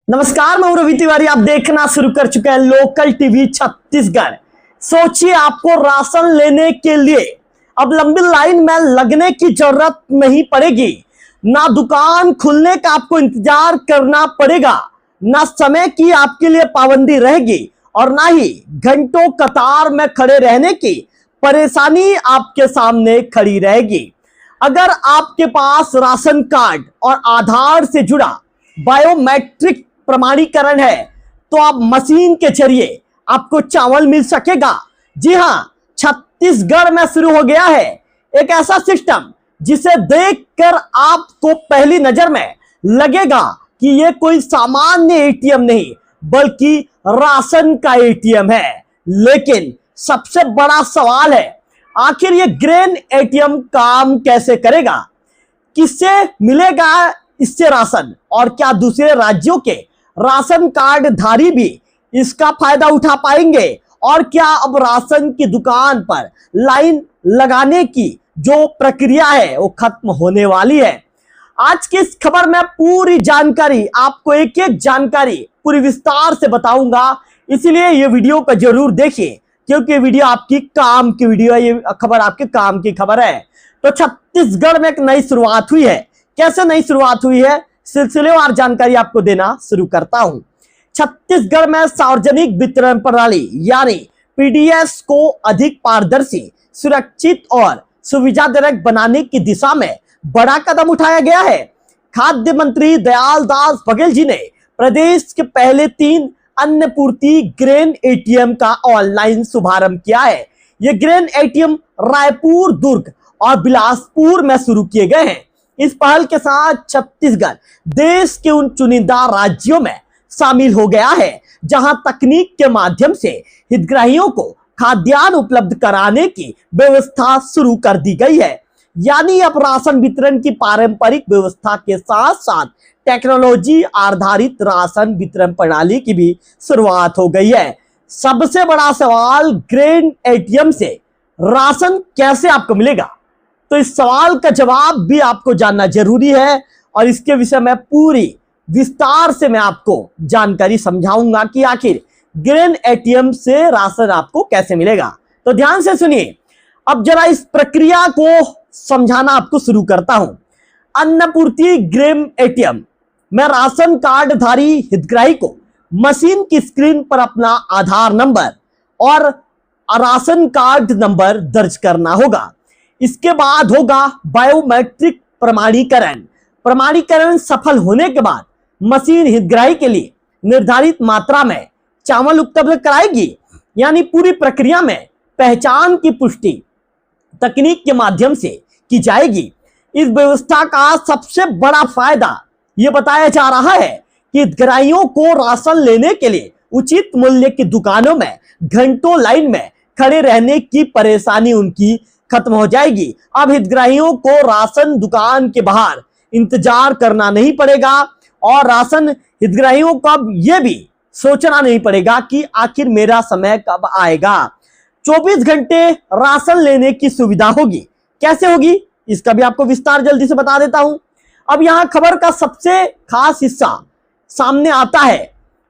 नमस्कार, मैं हूं रवि तिवारी। आप देखना शुरू कर चुके हैं लोकल टीवी छत्तीसगढ़। सोचिए, आपको राशन लेने के लिए अब लंबी लाइन में लगने की जरूरत नहीं पड़ेगी। ना दुकान खुलने का आपको इंतजार करना पड़ेगा, ना समय की आपके लिए पाबंदी रहेगी और ना ही घंटों कतार में खड़े रहने की परेशानी आपके सामने खड़ी रहेगी। अगर आपके पास राशन कार्ड और आधार से जुड़ा बायोमेट्रिक प्रमाणीकरण है तो आप मशीन के जरिए आपको चावल मिल सकेगा। जी हां, छत्तीसगढ़ में शुरू हो गया है एक ऐसा सिस्टम जिसे देखकर आपको पहली नजर में लगेगा कि यह कोई सामान्य एटीएम नहीं बल्कि राशन का एटीएम है। लेकिन सबसे बड़ा सवाल है, आखिर ये ग्रेन एटीएम काम कैसे करेगा? किससे मिलेगा इससे राशन? और क्या दूसरे राज्यों के राशन कार्ड धारी भी इसका फायदा उठा पाएंगे? और क्या अब राशन की दुकान पर लाइन लगाने की जो प्रक्रिया है वो खत्म होने वाली है? आज की इस खबर में पूरी जानकारी आपको एक एक जानकारी पूरी विस्तार से बताऊंगा, इसलिए ये वीडियो को जरूर देखिए क्योंकि ये वीडियो आपकी काम की वीडियो है, ये खबर आपके काम की खबर है। तो छत्तीसगढ़ में एक नई शुरुआत हुई है। कैसे नई शुरुआत हुई है, सिलसिलेवार जानकारी आपको देना शुरू करता हूं। छत्तीसगढ़ में सार्वजनिक वितरण प्रणाली यानी पीडीएस को अधिक पारदर्शी, सुरक्षित और सुविधाजनक बनाने की दिशा में बड़ा कदम उठाया गया है। खाद्य मंत्री दयाल दास बघेल जी ने प्रदेश के पहले 3 अन्नपूर्ति ग्रेन एटीएम का ऑनलाइन शुभारंभ किया है। ये ग्रेन एटीएम रायपुर, दुर्ग और बिलासपुर में शुरू किए गए हैं। इस पहल के साथ छत्तीसगढ़ देश के उन चुनिंदा राज्यों में शामिल हो गया है जहां तकनीक के माध्यम से हितग्राहियों को खाद्यान्न उपलब्ध कराने की व्यवस्था शुरू कर दी गई है। यानी अब राशन वितरण की पारंपरिक व्यवस्था के साथ साथ टेक्नोलॉजी आधारित राशन वितरण प्रणाली की भी शुरुआत हो गई है। सबसे बड़ा सवाल, ग्रेन एटीएम से राशन कैसे आपको मिलेगा? तो इस सवाल का जवाब भी आपको जानना जरूरी है और इसके विषय में पूरी विस्तार से मैं आपको जानकारी समझाऊंगा कि आखिर ग्रेन एटीएम से राशन आपको कैसे मिलेगा। तो ध्यान से सुनिए, अब जरा इस प्रक्रिया को समझाना आपको शुरू करता हूं। अन्नपूर्ति ग्रेन एटीएम में राशन कार्ड धारी हितग्राही को मशीन की स्क्रीन पर अपना आधार नंबर और राशन कार्ड नंबर दर्ज करना होगा। इसके बाद होगा बायोमेट्रिक प्रमाणीकरण। प्रमाणीकरण सफल होने के बाद मशीन हितग्राही के लिए निर्धारित मात्रा में चावल उपलब्ध कराएगी। यानी पूरी प्रक्रिया में पहचान की पुष्टि तकनीक के माध्यम से की जाएगी। इस व्यवस्था का सबसे बड़ा फायदा यह बताया जा रहा है कि हितग्राहियों को राशन लेने के लिए उचित मूल्य की दुकानों में घंटों लाइन में खड़े रहने की परेशानी उनकी खत्म हो जाएगी। अब हितग्राहियों को राशन दुकान के बाहर इंतजार करना नहीं पड़ेगा और राशन हितग्राहियों को अब यह भी सोचना नहीं पड़ेगा कि आखिर मेरा समय कब आएगा। 24 घंटे राशन लेने की सुविधा होगी। कैसे होगी, इसका भी आपको विस्तार जल्दी से बता देता हूं। अब यहां खबर का सबसे खास हिस्सा सामने आता है।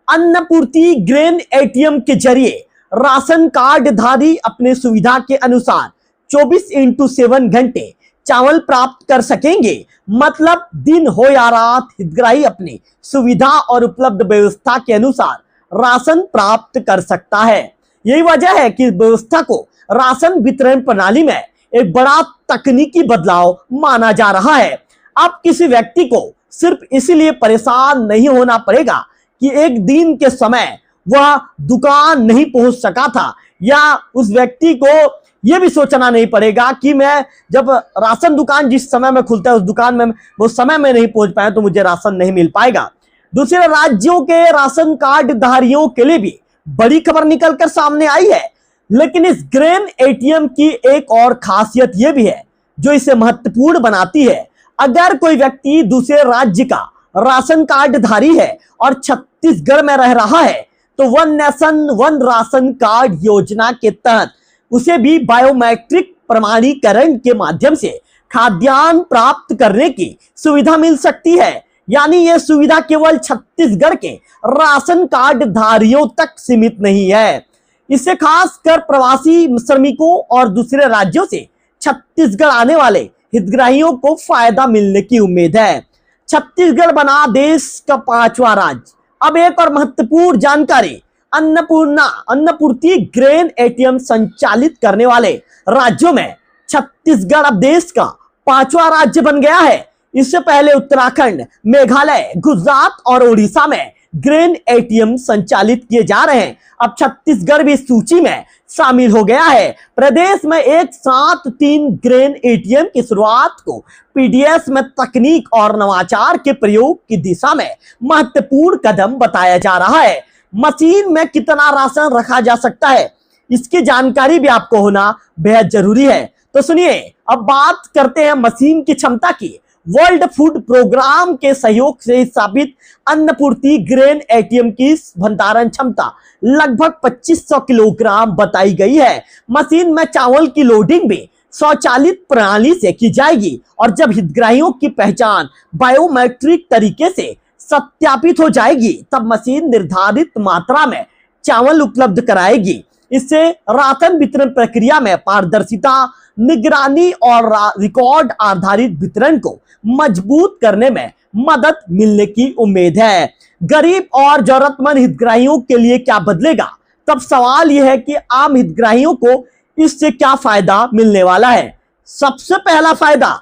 अन्नपूर्ति ग्रेन एटीएम के जरिए राशन कार्ड धारी अपने सुविधा के अनुसार 24x7 घंटे चावल प्राप्त कर सकेंगे। मतलब दिन हो या रात हितग्राही अपनी सुविधा और उपलब्ध व्यवस्था के अनुसार राशन प्राप्त कर सकता है। यही वजह है कि इस व्यवस्था को राशन वितरण प्रणाली में एक बड़ा तकनीकी बदलाव माना जा रहा है। अब किसी व्यक्ति को सिर्फ इसलिए परेशान नहीं होना पड़ेगा कि एक दिन के समय वह दुकान नहीं पहुंच सका था, या उस व्यक्ति को यह भी सोचना नहीं पड़ेगा कि मैं जब राशन दुकान जिस समय में खुलता है उस दुकान में वो समय में नहीं पहुंच पाया तो मुझे राशन नहीं मिल पाएगा। दूसरे राज्यों के राशन कार्ड धारियों के लिए भी बड़ी खबर निकलकर सामने आई है। लेकिन इस ग्रेन एटीएम की एक और खासियत यह भी है जो इसे महत्वपूर्ण बनाती है। अगर कोई व्यक्ति दूसरे राज्य का राशन कार्ड धारी है और छत्तीसगढ़ में रह रहा है तो one nation one ration card योजना के तहत उसे भी बायोमेट्रिक प्रमाणीकरण के माध्यम से खाद्यान्न प्राप्त करने की सुविधा मिल सकती है। यानी यह सुविधा केवल छत्तीसगढ़ के राशन कार्ड धारियों तक सीमित नहीं है। इससे खासकर प्रवासी श्रमिकों और दूसरे राज्यों से छत्तीसगढ़ आने वाले हितग्राहियों को फायदा मिलने की उम्मीद है। छत्तीसगढ़ बना देश का 5वां राज्य। अब एक और महत्वपूर्ण जानकारी, अन्नपूर्ति ग्रेन एटीएम संचालित करने वाले राज्यों में छत्तीसगढ़ अब देश का 5वां राज्य बन गया है। इससे पहले उत्तराखंड, मेघालय, गुजरात और उड़ीसा में ग्रेन एटीएम संचालित किए जा रहे हैं। अब छत्तीसगढ़ भी सूची में शामिल हो गया है। प्रदेश में एक साथ 3 ग्रेन एटीएम की शुरुआत को पीडीएस में तकनीक और नवाचार के प्रयोग की दिशा में महत्वपूर्ण कदम बताया जा रहा है। मशीन में कितना राशन रखा जा सकता है, इसकी जानकारी भी आपको होना बेहद जरूरी है। तो सुनिए, अब बात करते हैं मशीन की क्षमता की। वर्ल्ड फूड प्रोग्राम के सहयोग से स्थापित अन्नपूर्ति ग्रेन एटीएम की भंडारण क्षमता लगभग 2500 किलोग्राम बताई गई है। मशीन में चावल की लोडिंग भी स्वचालित प्रणाली से की जाएगी और जब हितग्राहियों की पहचान बायोमेट्रिक तरीके से सत्यापित हो जाएगी तब मशीन निर्धारित मात्रा में चावल उपलब्ध कराएगी। इससे राशन वितरण प्रक्रिया में पारदर्शिता, निगरानी और रिकॉर्ड आधारित वितरण को मजबूत करने में मदद मिलने की उम्मीद है। गरीब और जरूरतमंद हितग्राहियों के लिए क्या बदलेगा? तब सवाल यह है कि आम हितग्राहियों को इससे क्या फायदा मिलने वाला है। सबसे पहला फायदा,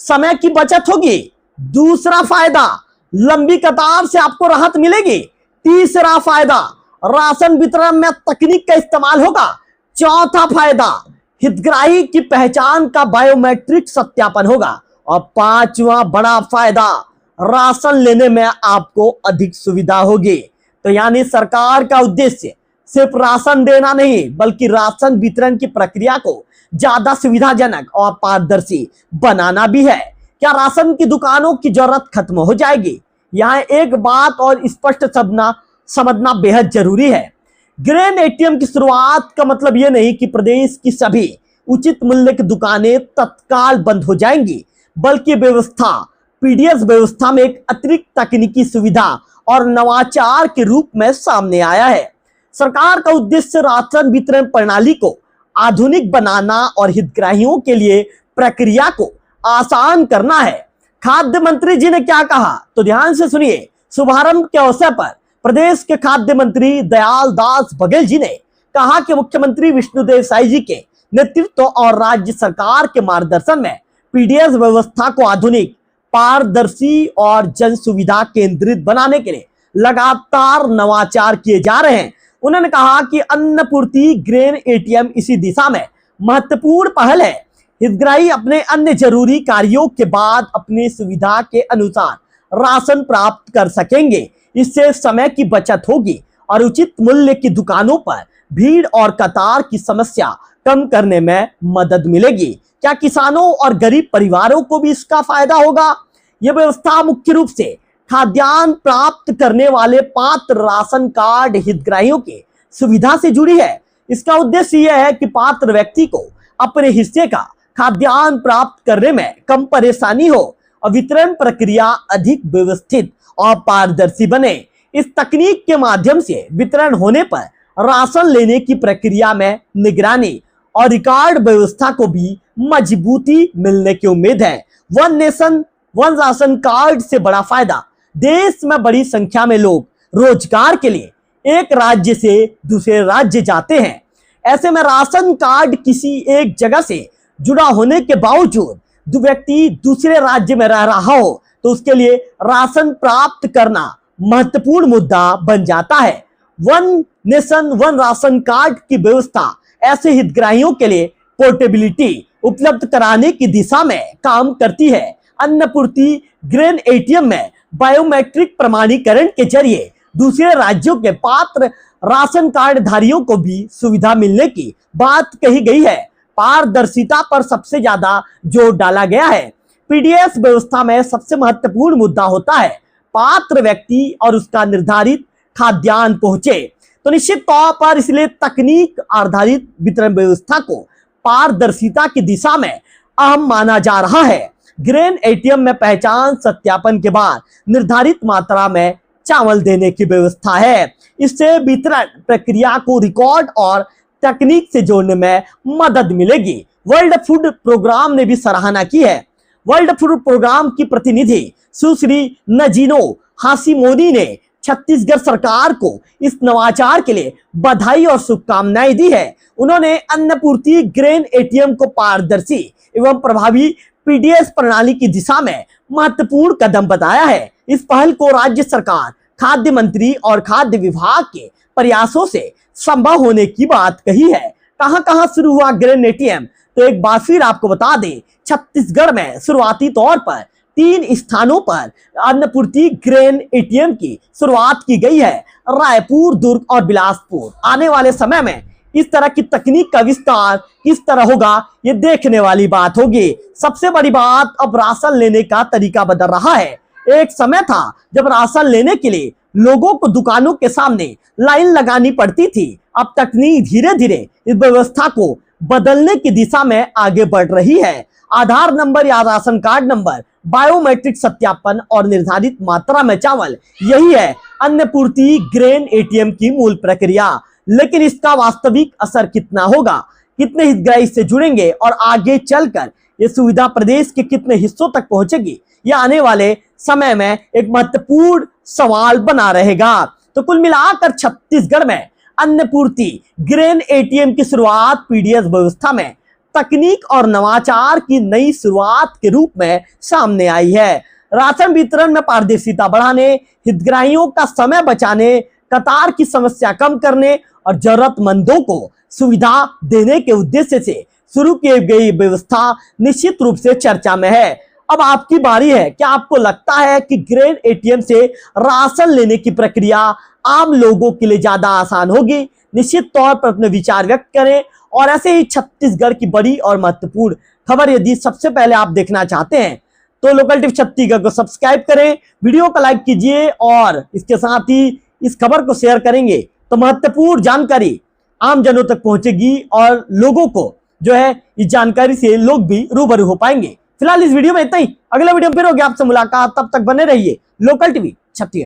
समय की बचत होगी। दूसरा फायदा, लंबी कतार से आपको राहत मिलेगी। तीसरा फायदा, राशन वितरण में तकनीक का इस्तेमाल होगा। चौथा फायदा, हितग्राही की पहचान का बायोमेट्रिक सत्यापन होगा। और 5वां बड़ा फायदा, राशन लेने में आपको अधिक सुविधा होगी। तो यानी सरकार का उद्देश्य सिर्फ राशन देना नहीं बल्कि राशन वितरण की प्रक्रिया को ज्यादा सुविधाजनक और पारदर्शी बनाना भी है। क्या राशन की दुकानों की जरूरत खत्म हो जाएगी? यहाँ एक बात और स्पष्ट समझना बेहद जरूरी है। ग्रेन एटीएम की शुरुआत का मतलब यह नहीं कि प्रदेश की सभी उचित मूल्य की दुकानें तत्काल बंद हो जाएंगी, बल्कि व्यवस्था पीडीएस व्यवस्था में एक अतिरिक्त तकनीकी सुविधा और नवाचार के रूप में सामने आया है। सरकार का उद्देश्य राशन वितरण प्रणाली को आधुनिक बनाना और हितग्राहियों के लिए प्रक्रिया को आसान करना है। खाद्य मंत्री जी ने क्या कहा, तो ध्यान से सुनिए। शुभारंभ के अवसर पर प्रदेश के खाद्य मंत्री दयाल दास बघेल जी ने कहा कि मुख्यमंत्री विष्णुदेव साय जी के नेतृत्व और राज्य सरकार के मार्गदर्शन में पीडीएस व्यवस्था को आधुनिक, पारदर्शी और जन सुविधा केंद्रित बनाने के लिए लगातार नवाचार किए जा रहे हैं। उन्होंने कहा कि अन्नपूर्ति ग्रेन एटीएम इसी दिशा में महत्वपूर्ण पहल है। हितग्राही अपने अन्य जरूरी कार्यों के बाद अपनी सुविधा के अनुसार राशन प्राप्त कर सकेंगे। इससे समय की बचत होगी और उचित मूल्य की दुकानों पर भीड़ और कतार की समस्या कम करने में मदद मिलेगी। क्या किसानों और गरीब परिवारों को भी इसका फायदा होगा? यह व्यवस्था मुख्य रूप से खाद्यान्न प्राप्त करने वाले पात्र राशन कार्ड हितग्राहियों की सुविधा से जुड़ी है। इसका उद्देश्य यह है कि पात्र व्यक्ति को अपने हिस्से का खाद्यान्न प्राप्त करने में कम परेशानी हो और वितरण प्रक्रिया अधिक व्यवस्थित और पारदर्शी बने। इस तकनीक के माध्यम से वितरण होने पर राशन लेने की प्रक्रिया में निगरानी और रिकॉर्ड व्यवस्था को भी मजबूती मिलने की उम्मीद है। One nation one ration card से बड़ा फायदा, देश में बड़ी संख्या में लोग रोजगार के लिए एक राज्य से दूसरे राज्य जाते हैं। ऐसे में राशन कार्ड किसी एक जगह से जुड़ा होने के बावजूद जो व्यक्ति दूसरे राज्य में रह रहा हो तो उसके लिए राशन प्राप्त करना महत्वपूर्ण मुद्दा बन जाता है। One nation one ration card की व्यवस्था ऐसे हितग्राहियों के लिए पोर्टेबिलिटी उपलब्ध कराने की दिशा में काम करती है। अन्नपूर्ति ग्रेन एटीएम में बायोमेट्रिक प्रमाणीकरण के जरिए दूसरे राज्यों के पात्र राशन कार्ड धारियों को भी सुविधा मिलने की बात कही गई है। पारदर्शिता पर सबसे ज्यादा जोर डाला गया है। पीडीएस व्यवस्था में सबसे महत्वपूर्ण मुद्दा होता है पात्र व्यक्ति और उसका निर्धारित खाद्यान्न पहुंचे। तो निश्चित तौर पर इसलिए तकनीक आधारित वितरण व्यवस्था को पारदर्शिता की दिशा में अहम माना जा रहा है। ग्रेन एटीएम में पहचान सत्यापन के बाद निर्धारित मात्रा में चावल देने की व्यवस्था है। इससे वितरण प्रक्रिया को रिकॉर्ड और तकनीक से जोड़ने में मदद मिलेगी। वर्ल्ड फूड प्रोग्राम ने भी सराहना की है। वर्ल्ड फूड प्रोग्राम की प्रतिनिधि सुश्री नजीनो हाशिमोनी ने छत्तीसगढ़ सरकार को इस नवाचार के लिए बधाई और शुभकामनाएं दी है। उन्होंने अन्नपूर्ति ग्रेन एटीएम को पारदर्शी एवं प्रभावी पीडीएस प्रणाली की दिशा में महत्वपूर्ण कदम बताया है। इस पहल को राज्य सरकार, खाद्य मंत्री और खाद्य विभाग के प्रयासों से संभव होने की बात कही है। कहां-कहां शुरू हुआ ग्रेन एटीएम, तो एक बार फिर आपको बता दें, छत्तीसगढ़ में शुरुआती तौर पर 3 स्थानों पर अन्नपूर्ति ग्रेन एटीएम की शुरुआत की गई है, रायपुर, दुर्ग और बिलासपुर। आने वाले समय में इस तरह की तकनीक का विस्तार किस तरह होगा, ये देखने वाली बात होगी। सबसे बड़ी बात, अब राशन लेने का तरीका बदल रहा है। एक समय था जब राशन लेने के लिए लोगों को दुकानों के सामने लाइन लगानी पड़ती थी। अब तकनीक धीरे धीरे इस व्यवस्था को बदलने की दिशा में आगे बढ़ रही है। आधार नंबर या राशन कार्ड नंबर, बायोमेट्रिक सत्यापन और निर्धारित मात्रा में चावल, यही है अन्नपूर्ति ग्रेन एटीएम की मूल प्रक्रिया। लेकिन इसका वास्तविक असर कितना होगा, कितने हितग्राही इससे जुड़ेंगे और आगे चलकर ये सुविधा प्रदेश के कितने हिस्सों तक पहुंचेगी, यह आने वाले समय में एक महत्वपूर्ण सवाल बना रहेगा। तो कुल मिलाकर छत्तीसगढ़ में अन्नपूर्ति ग्रेन एटीएम की शुरुआत पीडीएस व्यवस्था में तकनीक और नवाचार की नई शुरुआत के रूप में सामने आई है। राशन वितरण में पारदर्शिता बढ़ाने, हितग्राहियों का समय बचाने, कतार की समस्या कम करने और जरूरतमंदों को सुविधा देने के उद्देश्य से शुरू की गई व्यवस्था निश्चित रूप से चर्चा में है। अब आपकी बारी है। क्या आपको लगता है कि ग्रेन एटीएम से राशन लेने की प्रक्रिया आम लोगों के लिए ज्यादा आसान होगी? निश्चित तौर पर अपने विचार व्यक्त करें और ऐसे ही छत्तीसगढ़ की बड़ी और महत्वपूर्ण खबर यदि सबसे पहले आप देखना चाहते हैं तो लोकल टिप्स छत्तीसगढ़ को सब्सक्राइब करें, वीडियो को लाइक कीजिए और इसके साथ ही इस खबर को शेयर करेंगे तो महत्वपूर्ण जानकारी आम जनों तक पहुंचेगी और लोगों को जो है इस जानकारी से लोग भी रूबरू हो पाएंगे। फिलहाल इस वीडियो में इतना ही। अगला वीडियो में फिर होगी आपसे मुलाकात, तब तक बने रहिए लोकल टीवी छत्तीसगढ़।